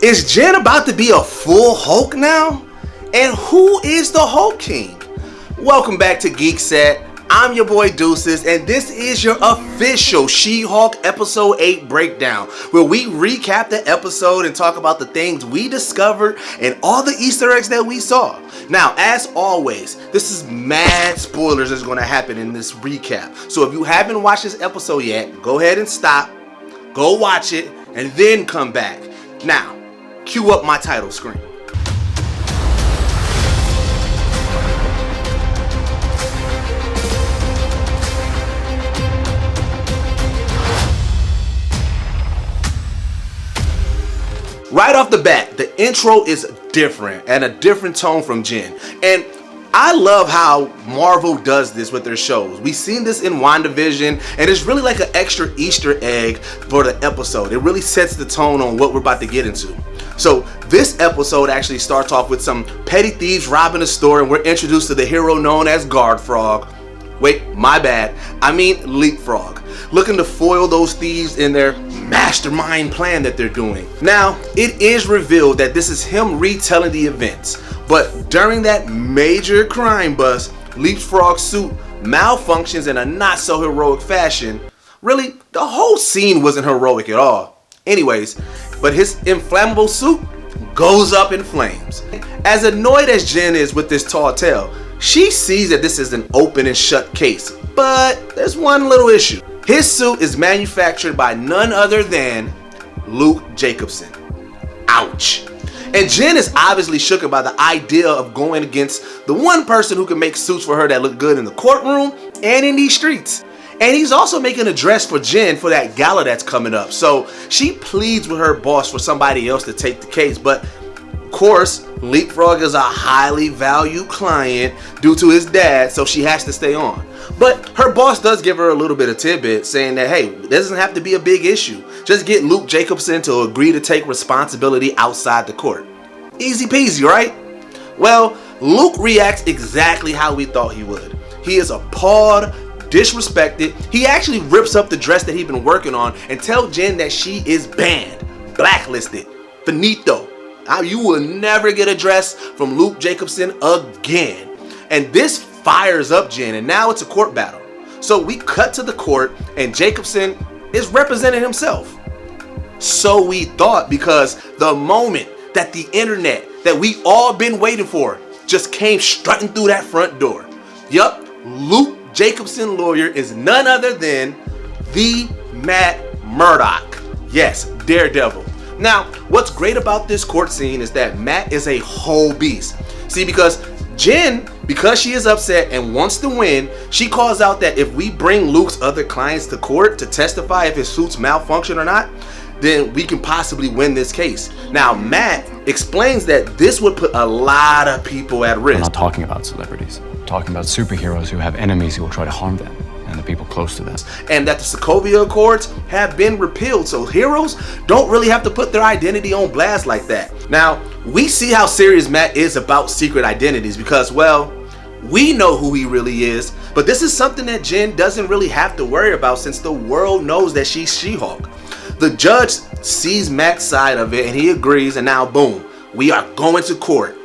Is Jen about to be a full Hulk now? And who is the Hulk King? Welcome back to Geekset. I'm your boy Deuces, and this is your official She-Hulk Episode 8 breakdown, where we recap the episode and talk about the things we discovered and all the Easter eggs that we saw. Now, as always, this is mad spoilers that's going to happen in this recap. So if you haven't watched this episode yet, go ahead and stop, go watch it, and then come back. Now, cue up my title screen. Right off the bat, the intro is different and a different tone from Jen. And I love how Marvel does this with their shows. We've seen this in WandaVision, and it's really like an extra Easter egg for the episode. It really sets the tone on what we're about to get into. So this episode actually starts off with some petty thieves robbing a store, and we're introduced to the hero known as Guard Frog. Wait, my bad. I mean Leapfrog. Looking to foil those thieves in their mastermind plan that they're doing. Now, it is revealed that this is him retelling the events. But during that major crime bust, Leapfrog's suit malfunctions in a not so heroic fashion. Really, the whole scene wasn't heroic at all. Anyways, but his inflammable suit goes up in flames. As annoyed as Jen is with this tall tale, she sees that this is an open and shut case, but there's one little issue. His suit is manufactured by none other than Luke Jacobson. Ouch. And Jen is obviously shook by the idea of going against the one person who can make suits for her that look good in the courtroom and in these streets. And he's also making a dress for Jen for that gala that's coming up. So she pleads with her boss for somebody else to take the case, but of course, Leapfrog is a highly valued client due to his dad, so she has to stay on. But her boss does give her a little bit of tidbit, saying that, hey, it doesn't have to be a big issue. Just get Luke Jacobson to agree to take responsibility outside the court. Easy peasy, right? Well, Luke reacts exactly how we thought he would. He is appalled, disrespected. He actually rips up the dress that he's been working on and tells Jen that she is banned, blacklisted, finito. You will never get a dress from Luke Jacobson again. And this fires up Jen, and now it's a court battle. So we cut to the court, and Jacobson is representing himself. So we thought, because the moment that the internet that we all been waiting for just came strutting through that front door. Yup, Luke Jacobson lawyer is none other than the Matt Murdock. Yes, Daredevil. Now, what's great about this court scene is that Matt is a whole beast. See, because Jen, because she is upset and wants to win, she calls out that if we bring Luke's other clients to court to testify if his suits malfunction or not, then we can possibly win this case. Now, Matt explains that this would put a lot of people at risk. I'm not talking about celebrities. I'm talking about superheroes who have enemies who will try to harm them, and the people close to them. And that the Sokovia Accords have been repealed, so heroes don't really have to put their identity on blast like that. Now, we see how serious Matt is about secret identities because, well, we know who he really is, but this is something that Jen doesn't really have to worry about since the world knows that she's She-Hulk. The judge sees Matt's side of it and he agrees, and now boom, we are going to court.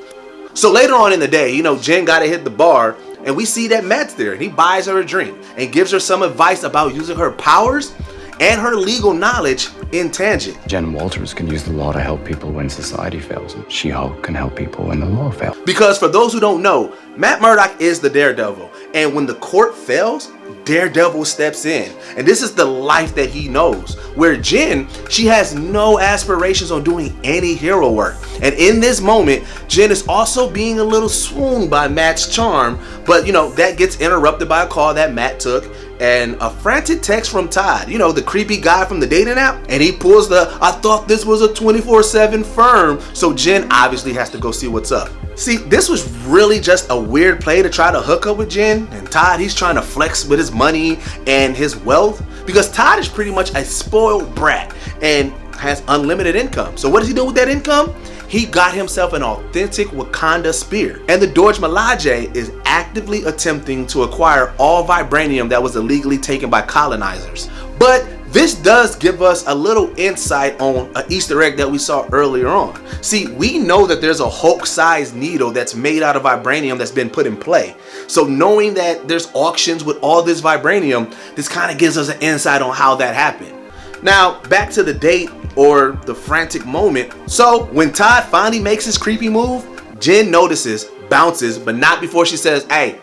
So later on in the day, Jen gotta hit the bar, and we see that Matt's there, and he buys her a drink and gives her some advice about using her powers and her legal knowledge in tangent. Jen Walters can use the law to help people when society fails, and She-Hulk can help people when the law fails. Because for those who don't know, Matt Murdock is the Daredevil, and when the court fails, Daredevil steps in, and this is the life that he knows. Where Jen, she has no aspirations on doing any hero work, and in this moment, Jen is also being a little swooned by Matt's charm, but that gets interrupted by a call that Matt took and a frantic text from Todd, the creepy guy from the dating app, and he pulls I thought this was a 24/7 firm, so Jen obviously has to go see what's up. See, this was really just a weird play to try to hook up with Jen, and Todd, he's trying to flex with his money and his wealth, because Todd is pretty much a spoiled brat and has unlimited income. So what does he do with that income? He got himself an authentic Wakanda spear, and the Dorj Malaje is actively attempting to acquire all vibranium that was illegally taken by colonizers. But This does give us a little insight on an Easter egg that we saw earlier on. See, we know that there's a Hulk-sized needle that's made out of vibranium that's been put in play. So knowing that there's auctions with all this vibranium, this kind of gives us an insight on how that happened. Now, back to the date or the frantic moment. So when Todd finally makes his creepy move, Jen notices, bounces, but not before she says, "Hey,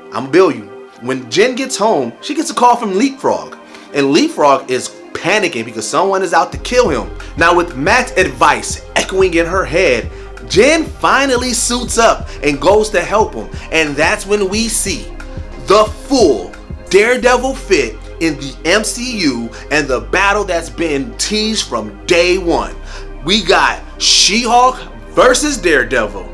I'm gonna bill you." When Jen gets home, she gets a call from Leapfrog. And Leapfrog is panicking because someone is out to kill him. Now with Matt's advice echoing in her head, Jen finally suits up and goes to help him. And that's when we see the full Daredevil fit in the MCU and the battle that's been teased from day one. We got She-Hulk versus Daredevil.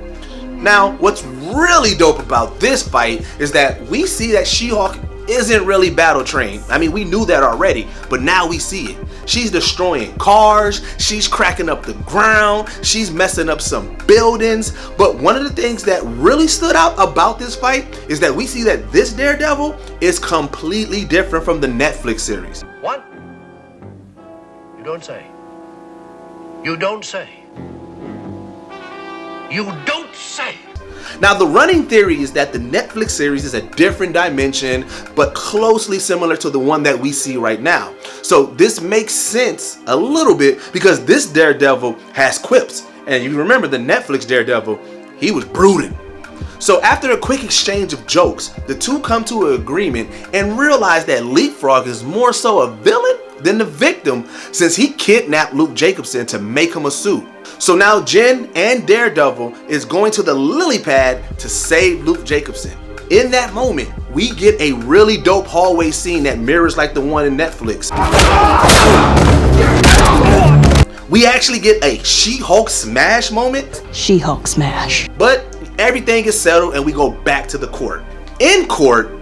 Now, what's really dope about this fight is that we see that She-Hulk isn't really battle trained. I mean, we knew that already, but now we see it. She's destroying cars, she's cracking up the ground, she's messing up some buildings. But one of the things that really stood out about this fight is that we see that this Daredevil is completely different from the Netflix series. What? You don't say. You don't say. You don't say. Now, the running theory is that the Netflix series is a different dimension, but closely similar to the one that we see right now. So this makes sense a little bit because this Daredevil has quips. And you remember the Netflix Daredevil, he was brooding. So after a quick exchange of jokes, the two come to an agreement and realize that Leapfrog is more so a villain than the victim since he kidnapped Luke Jacobson to make him a suit. So now Jen and Daredevil is going to the lily pad to save Luke Jacobson. In that moment, we get a really dope hallway scene that mirrors like the one in Netflix. We actually get a She-Hulk smash moment. She-Hulk smash. But everything is settled and we go back to the court. In court,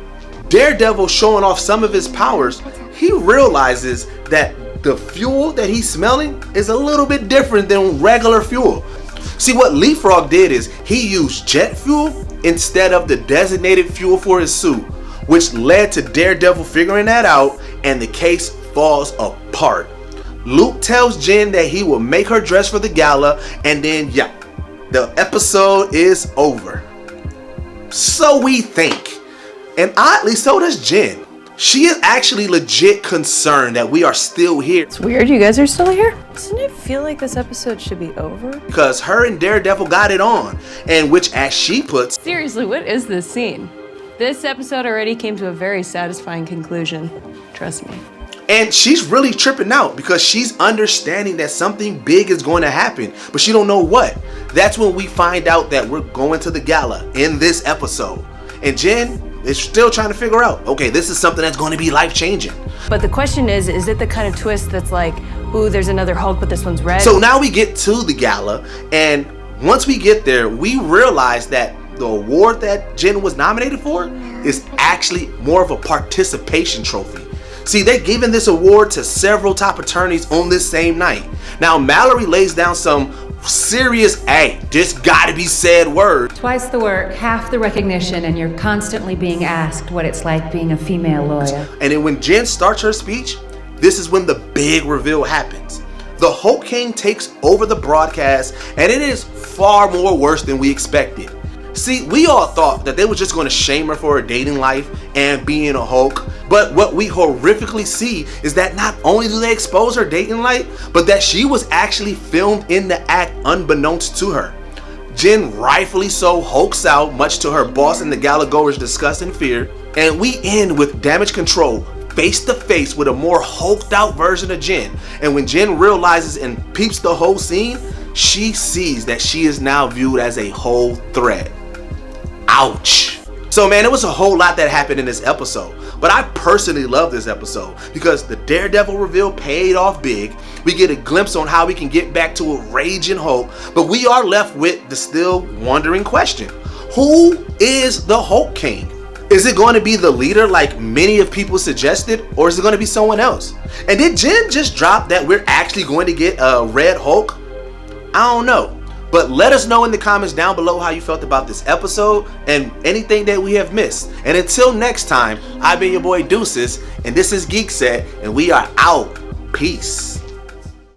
Daredevil showing off some of his powers, he realizes that the fuel that he's smelling is a little bit different than regular fuel. See, what Leapfrog did is he used jet fuel instead of the designated fuel for his suit, which led to Daredevil figuring that out and the case falls apart. Luke tells Jen that he will make her dress for the gala and then, yeah, the episode is over. So we think. And oddly, so does Jen. She is actually legit concerned that we are still here. It's weird you guys are still here. Doesn't it feel like this episode should be over? Because her and Daredevil got it on. And which, as she puts, seriously, what is this scene? This episode already came to a very satisfying conclusion. Trust me. and she's really tripping out because she's understanding that something big is going to happen, but she don't know what. That's when we find out that we're going to the gala in this episode. And Jen is still trying to figure out, okay, this is something that's going to be life-changing. But the question is it the kind of twist that's like, ooh, there's another Hulk, but this one's red? So now we get to the gala, and once we get there, we realize that the award that Jen was nominated for is actually more of a participation trophy. See, they're giving this award to several top attorneys on this same night. Now, Mallory lays down some serious, hey, this gotta be said word. Twice the work, half the recognition, and you're constantly being asked what it's like being a female lawyer. And then when Jen starts her speech, this is when the big reveal happens. The Hulk King takes over the broadcast, and it is far more worse than we expected. See, we all thought that they were just going to shame her for her dating life and being a Hulk, but what we horrifically see is that not only do they expose her dating life, but that she was actually filmed in the act unbeknownst to her. Jen rightfully so hulks out, much to her boss and the gala goers' disgust and fear, and we end with Damage Control face to face with a more hulked out version of Jen. And when Jen realizes and peeps the whole scene, she sees that she is now viewed as a whole threat. Ouch. So man, it was a whole lot that happened in this episode, but I personally love this episode because the Daredevil reveal paid off big. We get a glimpse on how we can get back to a raging Hulk, but we are left with the still wondering question: who is the Hulk King? Is it going to be the leader like many of people suggested, or is it going to be someone else? And did Jen just drop that we're actually going to get a Red Hulk? I don't know. But let us know in the comments down below how you felt about this episode and anything that we have missed. And until next time, I've been your boy Deuces, and this is Geekset, and we are out. Peace.